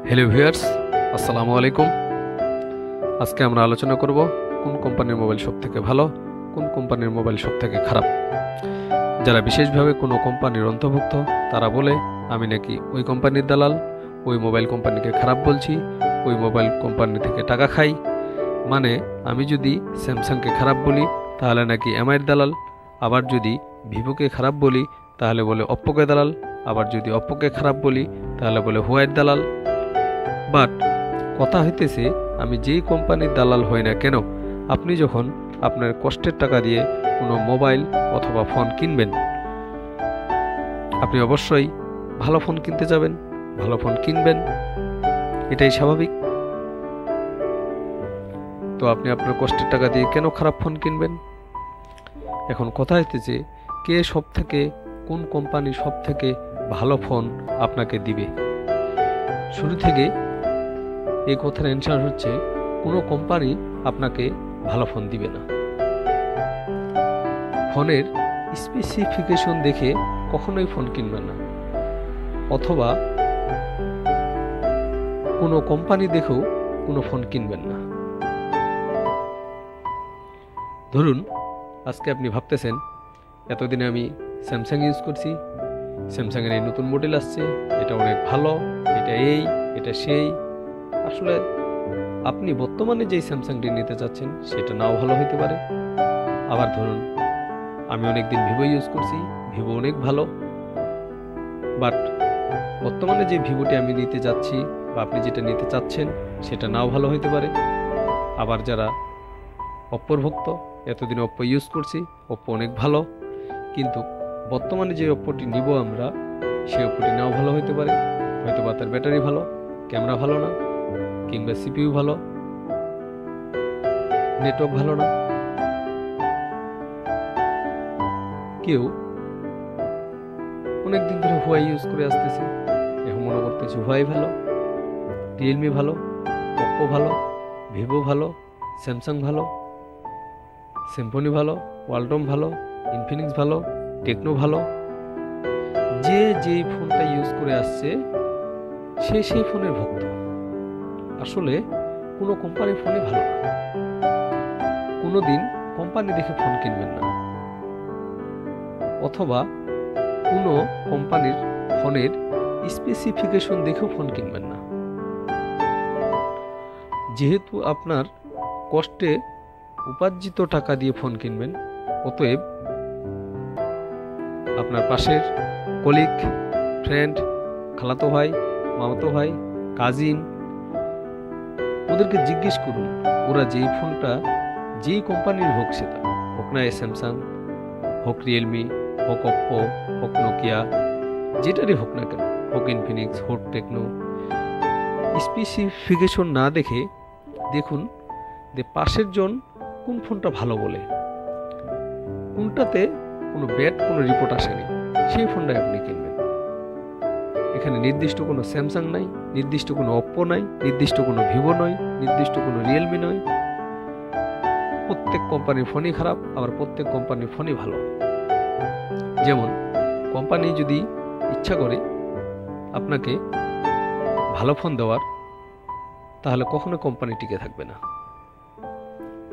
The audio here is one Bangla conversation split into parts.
হ্যালো ভিউয়ার্স, আসসালামু আলাইকুম। আজকে আমরা আলোচনা করব কোন কোম্পানির মোবাইল সবথেকে ভালো, কোন কোম্পানির মোবাইল সবথেকে খারাপ। যারা বিশেষভাবে কোনো কোম্পানির অন্তর্ভুক্ত তারা বলে আমি নাকি ওই কোম্পানির দালাল, ওই মোবাইল কোম্পানিকে খারাপ বলছি, ওই মোবাইল কোম্পানি থেকে টাকা খাই। মানে আমি যদি স্যামসাংকে খারাপ বলি তাহলে নাকি এমআইয়ের দালাল, আবার যদি ভিভোকে খারাপ বলি তাহলে বলে অপ্পোকে দালাল, আবার যদি অপ্পোকে খারাপ বলি তাহলে বলে হুয়াইয়ের দালাল। বাট কথা হইতেছে আমি যেই কোম্পানির দালাল হই না কেন, আপনি যখন আপনার কষ্টের টাকা দিয়ে কোনো মোবাইল অথবা ফোন কিনবেন, আপনি অবশ্যই ভালো ফোন কিনতে যাবেন, ভালো ফোন কিনবেন, এটাই স্বাভাবিক। তো আপনি আপনার কষ্টের টাকা দিয়ে কেন খারাপ ফোন কিনবেন? এখন কথা হইতেছে কে সব থেকে, কোন কোম্পানি সব থেকে ভালো ফোন আপনাকে দিবে। শুরু থেকে এই কথার অ্যান্সার হচ্ছে কোনো কোম্পানি আপনাকে ভালো ফোন দিবে না। ফোনের স্পেসিফিকেশন দেখে কখনোই ফোন কিনবেন না, অথবা কোনো কোম্পানি দেখেও কোনো ফোন কিনবেন না। ধরুন আজকে আপনি ভাবতেছেন এতদিনে আমি স্যামসাং ইউজ করছি, স্যামসাংয়ের এই নতুন মডেল আসছে, এটা অনেক ভালো, এটা এই, এটা সেই। আসলে আপনি বর্তমানে যেই স্যামসাংটি নিতে চাচ্ছেন সেটা নাও ভালো হইতে পারে। আবার ধরুন আমি অনেকদিন ভিভো ইউজ করছি, ভিভো অনেক ভালো, বাট বর্তমানে যে ভিভোটি আমি নিতে যাচ্ছি বা আপনি যেটা নিতে চাচ্ছেন সেটা নাও ভালো হইতে পারে। আবার যারা অপ্পোর ভক্ত, এতদিন অপ্পো ইউজ করছি, অপ্পো অনেক ভালো, কিন্তু বর্তমানে যে অপ্পোটি নিব আমরা সেই অপ্পোটি নাও ভালো হইতে পারে। হয়তো বা তার ব্যাটারি ভালো, ক্যামেরা ভালো না, কিংবা সিপিইউ ভালো, নেটওয়ার্ক ভালো না। কেউ অনেকদিন ধরে হুয়াই ইউজ করে আসতেছে, এখন মনে করতেছে হুয়াই ভালো, রিয়েলমি ভালো, অপ্পো ভালো, ভিভো ভালো, স্যামসাং ভালো, সিম্ফনি ভালো, ওয়ালটন ভালো, ইনফিনিক্স ভালো, টেকনো ভালো। যে যেই ফোনটা ইউজ করে আসছে সে সেই ফোনের ভক্ত। আসলে কোনো কোম্পানির ফোনই ভালো না। কোনোদিন কোম্পানি দেখে ফোন কিনবেন না, অথবা কোনো কোম্পানির ফোনের স্পেসিফিকেশন দেখেও ফোন কিনবেন না। যেহেতু আপনার কষ্টে উপার্জিত টাকা দিয়ে ফোন কিনবেন, অতএব আপনার পাশের কলিগ, ফ্রেন্ড, খালাতো ভাই, মামাতো ভাই, কাজিন, ওদেরকে জিজ্ঞেস করুন ওরা যেই ফোনটা যেই কোম্পানির হোক, সেটা হোক না স্যামসাং, হোক রিয়েলমি, হোক অপ্পো, হোক নোকিয়া, যেটারই হোক না কেন, হোক ইনফিনিক্স, হোক টেকনো, স্পেসিফিকেশন না দেখে দেখুন যে পাশের জন কোন ফোনটা ভালো বলে, কোনটাতে কোনো ব্যাড কোনো রিপোর্ট আসেনি, সেই ফোনটাই আপনি কিনবেন। এখানে নির্দিষ্ট কোনো স্যামসাং নাই, নির্দিষ্ট কোনো অপ্পো নাই, নির্দিষ্ট কোনো ভিভো নয়, নির্দিষ্ট কোনো রিয়েলমি নয়। প্রত্যেক কোম্পানির ফোনই খারাপ, আবার প্রত্যেক কোম্পানির ফোনই ভালো। যেমন কোম্পানি যদি ইচ্ছা করে আপনাকে ভালো ফোন দেওয়ার, তাহলে কখনো কোম্পানি টিকে থাকবে না।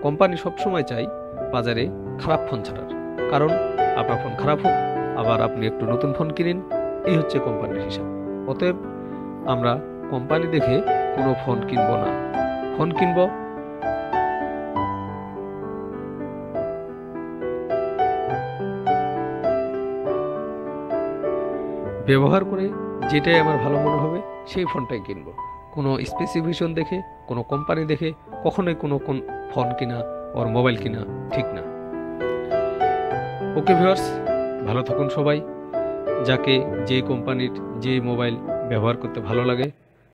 কোম্পানি সবসময় চাই বাজারে খারাপ ফোন ছাড়ার, কারণ আপনার ফোন খারাপ হোক, আবার আপনি একটু নতুন ফোন কিনেন, এই হচ্ছে কোম্পানির হিসাব। অতএব আমরা কোম্পানি দেখে কোনো ফোন কিনব না। ফোন কিনব ব্যবহার করে, যেটাই আমার ভালো মনে হবে সেই ফোনটাই কিনব। কোনো স্পেসিফিকেশন দেখে, কোনো কোম্পানি দেখে কখনোই কোনো ফোন কিনা ওর মোবাইল কিনা ঠিক না। ওকে ভিউয়ার্স, ভালো থাকুন সবাই। যাকে যে কোম্পানির যে মোবাইল ব্যবহার করতে ভালো লাগে